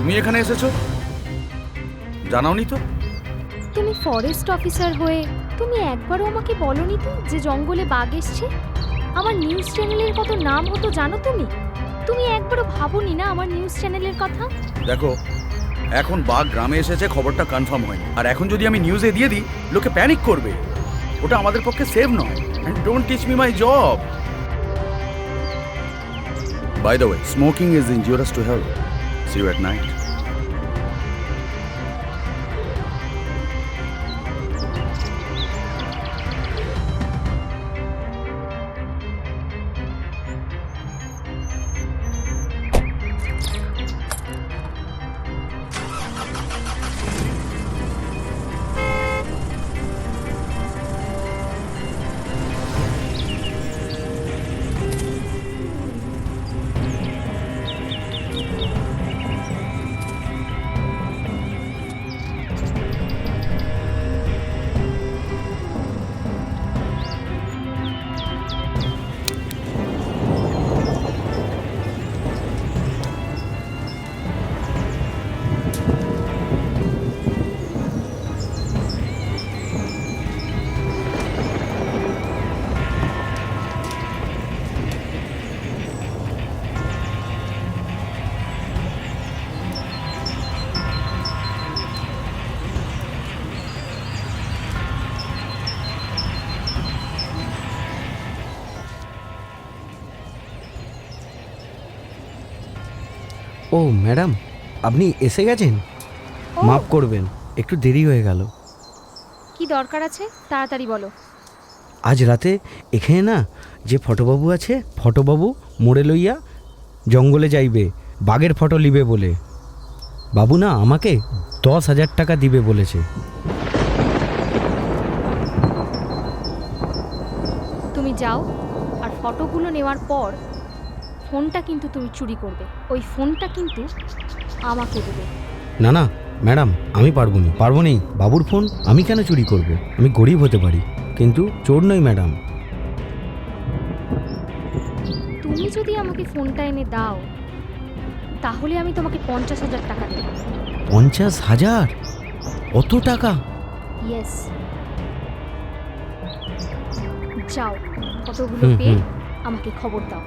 তুমি এখানে এসেছো? জানাওনি তো? তুমি ফরেস্ট অফিসার হয়ে তুমি একবারও আমাকে বলনি তো যে জঙ্গলে বাঘ এসছে? আমার নিউজ চ্যানেলের কত নাম হতো জানো তুমি? তুমি একবারও ভাবোনি না আমার নিউজ চ্যানেলের কথা? দেখো, এখন বাঘ গ্রামে এসেছে, খবরটা কনফার্ম হয়নি। আর এখন যদি আমি নিউজে দিয়ে দিই, লোকে প্যানিক করবে। ওটা আমাদের পক্ষে সেভ নয়। And don't teach me my job. By the way, smoking is injurious to health. See you at night. ও ম্যাডাম, আপনি এসে গেছেন? ও, মাফ করবেন, একটু দেরি হয়ে গেল। কি দরকার আছে তাড়াতাড়ি বলো। আজ রাতে এখানে না যে ফটোবাবু আছে, ফটোবাবু মোড়ে লইয়া জঙ্গলে যাইবে, বাঘের ফটো লিবে বলে। বাবু না আমাকে 10,000 টাকা দিবে বলেছে। তুমি যাও, আর ফটোগুলো নেওয়ার পর ফোনটা কিন্তু তুমি চুরি করবে। ওই ফোনটা কিন্তু আমাকে দেবে। না না ম্যাডাম, আমি পারবো নি। বাবুর ফোন আমি কেন চুরি করব? আমি গরিব হতে পারি, কিন্তু চোর নই ম্যাডাম। তুমি যদি আমাকে ফোনটা এনে দাও তাহলে আমি তোমাকে 50,000 টাকা দেব। 50,000? অত টাকা? ইয়েস। যাও, ফটোগুলো হুম, পেয়ে হুম। আমাকে খবর দাও।